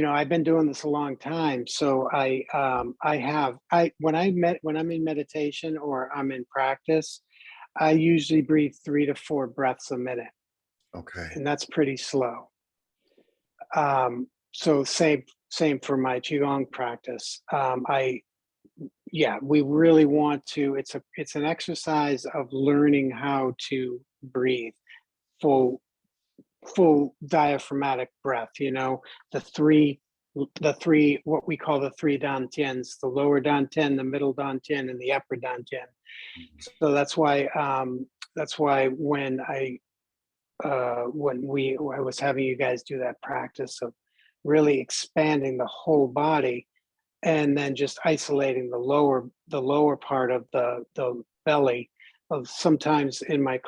I've been doing this a long time. So when I'm in meditation or I'm in practice, I usually breathe 3 to 4 breaths a minute, Okay. and that's pretty slow. So same for my qigong practice. We really want to. It's an exercise of learning how to breathe full full diaphragmatic breath. The three the three what we call the 3 dantians: the lower dantian, the middle dantian, and the upper dantian. So that's why when I was having you guys do that practice of really expanding the whole body, and then just isolating the lower part of the belly. Sometimes in my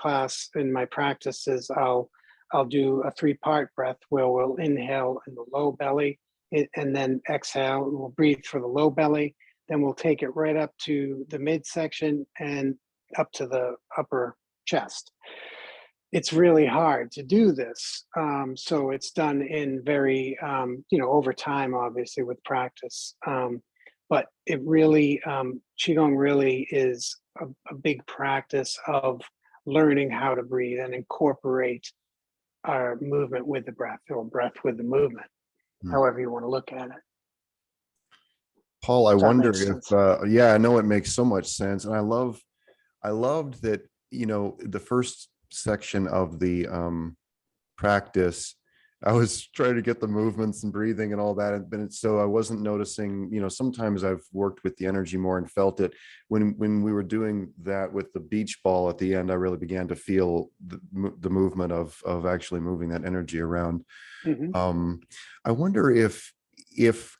practices, I'll do a 3-part breath where we'll inhale in the low belly, and then exhale. We'll breathe for the low belly, then we'll take it right up to the midsection and up to the upper chest. It's really hard to do this. So it's done in very, over time, obviously, with practice. But it really, Qigong really is a big practice of learning how to breathe and incorporate our movement with the breath, or breath with the movement, Hmm. however you want to look at it. Paul, I If that wonder makes if, sense. yeah, I know it makes so much sense. And I loved that, the first section of the practice, I was trying to get the movements and breathing and all that. So I wasn't noticing, sometimes I've worked with the energy more and felt it. When we were doing that with the beach ball at the end, I really began to feel the movement of actually moving that energy around. Mhm. I wonder if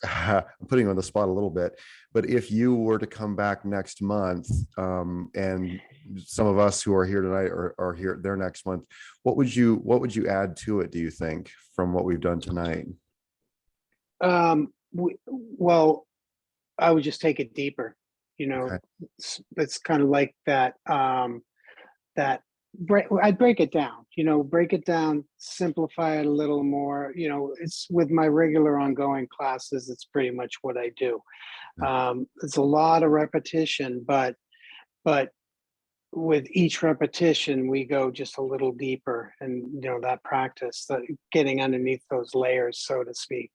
I'm putting you on the spot a little bit, but if you were to come back next month, and some of us who are here tonight are here there next month, what would you add to it, do you think, from what we've done tonight? Well, I would just take it deeper. Okay. It's kind of like that. That I'd break it down, simplify it a little more. It's with my regular ongoing classes. It's pretty much what I do. Yeah. It's a lot of repetition, but with each repetition, we go just a little deeper, and that practice, getting underneath those layers, so to speak.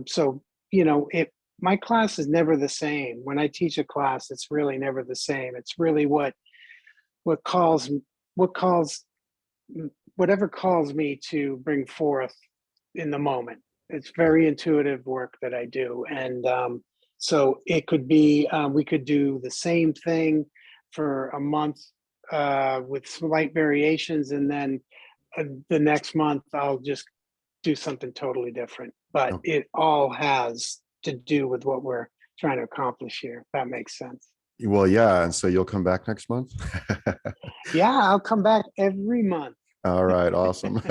So it my class is never the same. When I teach a class, it's really never the same. It's really what calls what calls whatever calls me to bring forth in the moment. It's very intuitive work that I do, and so it could be, we could do the same thing for a month, with slight variations, and then the next month I'll just do something totally different. But Oh, it all has to do with what we're trying to accomplish here. If that makes sense. well, yeah, and so you'll come back next month. Yeah, I'll come back every month. All right, awesome.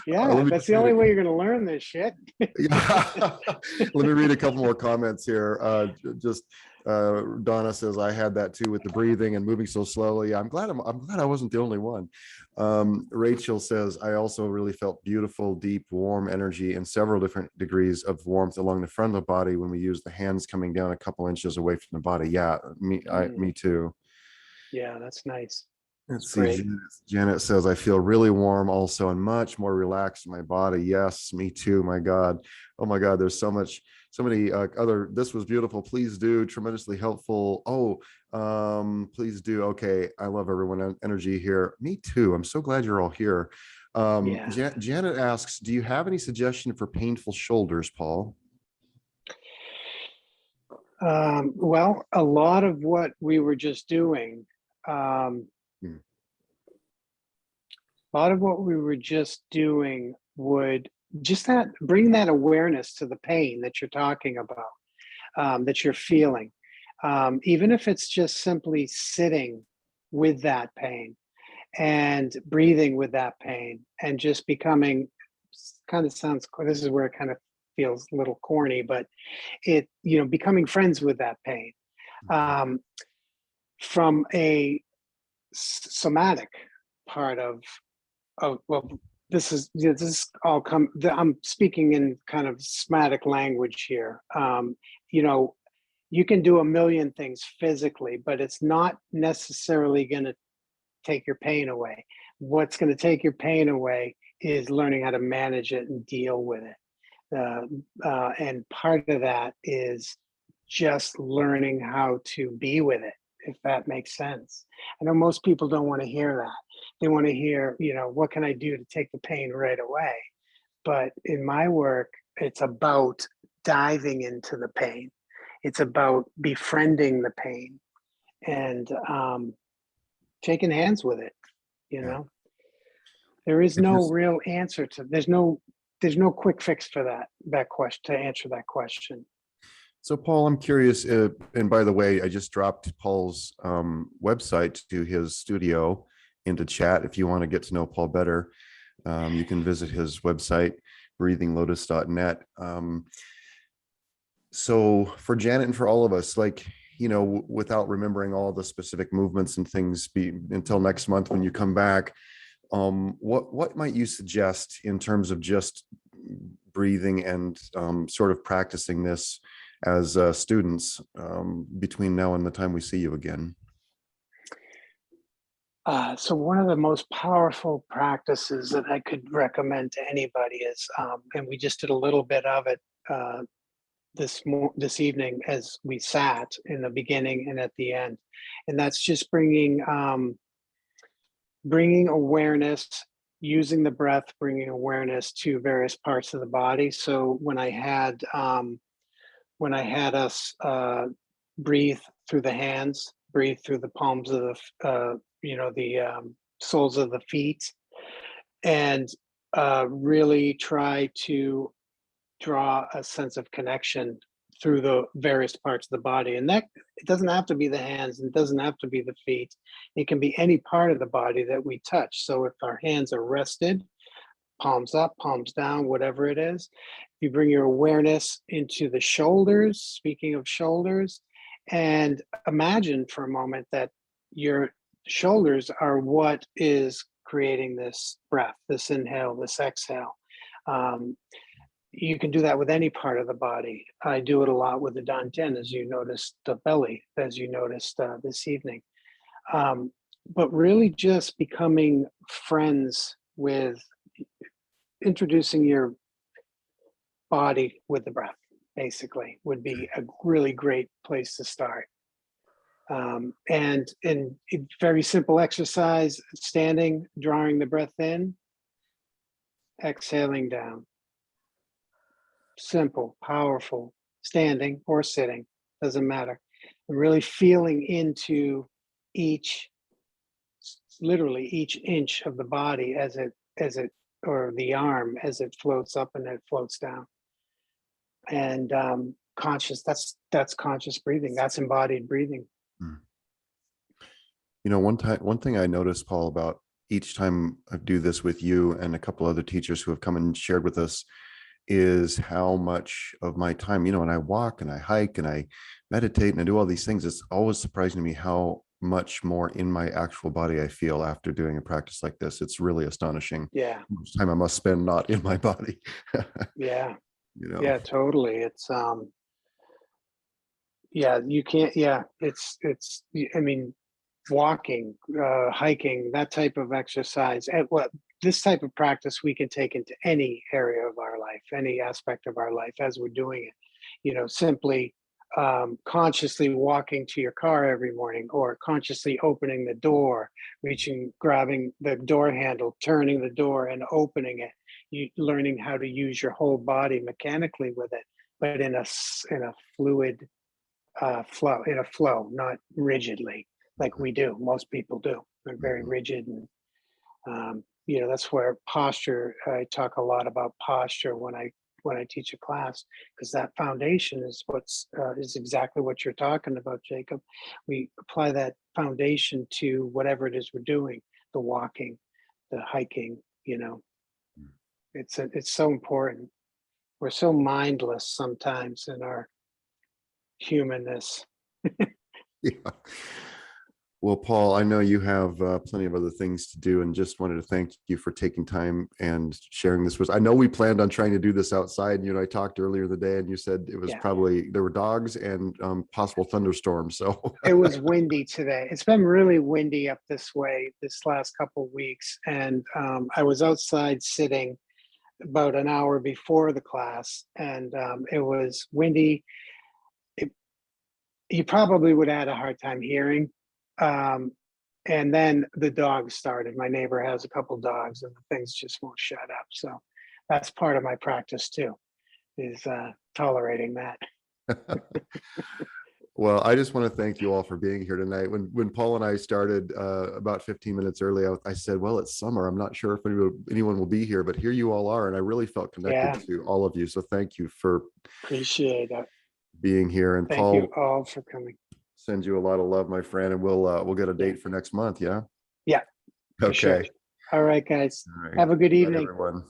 Yeah, Let me that's just the read only a way you're going to learn this shit. Yeah. Let me read a couple more comments here. Just Donna says, I had that too with the breathing and moving so slowly. I'm glad I wasn't the only one. Rachel says, I also really felt beautiful, deep, warm energy in several different degrees of warmth along the front of the body when we use the hands coming down a couple inches away from the body. Yeah, me too. Yeah, that's nice. It's Let's see. great. Janet says, I feel really warm also and much more relaxed in my body. Yes, me too. My God. Oh my God. There's somebody this was beautiful. Please do, tremendously helpful. Oh, please do. Okay. I love everyone energy here. Me too. I'm so glad you're all here. Yeah. Janet asks, do you have any suggestion for painful shoulders, Paul? Well, a lot of what we were just doing, um, Hmm. a lot of what we were just doing would just that bring that awareness to the pain that you're talking about, that you're feeling, even if it's just simply sitting with that pain and breathing with that pain and just becoming, kind of sounds, this is where it kind of feels a little corny, but becoming friends with that pain, um, from a somatic part of well, this is all I'm speaking in kind of somatic language here. You know, you can do a million things physically, but it's not necessarily going to take your pain away. What's going to take your pain away is learning how to manage it and deal with it. And part of that is just learning how to be with it, if that makes sense. I know most people don't want to hear that. They want to hear, what can I do to take the pain right away? But in my work, it's about diving into the pain. It's about befriending the pain and taking hands with it. You Yeah. know, there is It no just, real answer to. There's no quick fix for that question, to answer that question. so Paul, I'm curious, and by the way, I just dropped Paul's website to his studio into chat. If you want to get to know Paul better, you can visit his website, breathinglotus.net. So for Janet and for all of us, like, without remembering all the specific movements and things until next month when you come back, what might you suggest in terms of just breathing and sort of practicing this as students between now and the time we see you again? So one of the most powerful practices that I could recommend to anybody is, and we just did a little bit of it this evening as we sat in the beginning and at the end, and that's just bringing awareness, using the breath, bringing awareness to various parts of the body. So when I had us breathe through the hands, breathe through the palms of the soles of the feet, and really try to draw a sense of connection through the various parts of the body. And that it doesn't have to be the hands, and it doesn't have to be the feet. It can be any part of the body that we touch. So if our hands are rested, palms up, palms down, whatever it is. You bring your awareness into the shoulders, speaking of shoulders, and imagine for a moment that your shoulders are what is creating this breath, this inhale, this exhale. Um, you can do that with any part of the body. I do it a lot with the dantian, as you noticed, the belly, as you noticed this evening. But really just becoming friends with introducing your body with the breath, basically, would be a really great place to start. And in very simple exercise, standing, drawing the breath in, exhaling down. Simple, powerful, standing or sitting, doesn't matter. And really feeling into each, literally each inch of the body or the arm as it floats up and it floats down. And that's conscious breathing, that's embodied breathing. Hmm. One thing I noticed, Paul, about each time I do this with you and a couple other teachers who have come and shared with us is how much of my time, when I walk and I hike and I meditate and I do all these things, it's always surprising to me how much more in my actual body I feel after doing a practice like this. It's really astonishing Yeah, how much time I must spend not in my body. yeah, you know, yeah, totally. It's yeah, you can't, yeah, it's I mean, walking, hiking, that type of exercise, and what this type of practice we can take into any area of our life, any aspect of our life as we're doing it. simply consciously walking to your car every morning, or consciously opening the door, grabbing the door handle, turning the door and opening it. You learning how to use your whole body mechanically with it, but in a fluid flow, not rigidly like we do. Most people do. They're very rigid, and that's where posture. I talk a lot about posture when I teach a class, because that foundation is exactly what you're talking about, Jacob. We apply that foundation to whatever it is we're doing, the walking, the hiking. It's so important. We're so mindless sometimes in our humanness. Yeah. Well, Paul, I know you have plenty of other things to do, and just wanted to thank you for taking time and sharing this with us. I know we planned on trying to do this outside. I talked earlier in the day, and you said it was Yeah. probably there were dogs and possible thunderstorms. So It was windy today. It's been really windy up this way this last couple of weeks, and I was outside sitting about an hour before the class, and it was windy. You probably would have had a hard time hearing. And then the dogs started. My neighbor has a couple dogs, and the things just won't shut up. So that's part of my practice too, is tolerating that. Well, I just want to thank you all for being here tonight. When Paul and I started about 15 minutes early, I said, well, it's summer. I'm not sure if anyone will be here, but here you all are. And I really felt connected to all of you. So thank you for Appreciate it. being here. And Thank you Paul, all for coming. send you a lot of love, my friend, and we'll get a date for next month. Yeah. Yeah. Okay. Sure. All right, guys. All right. Have a good Good night, evening. everyone.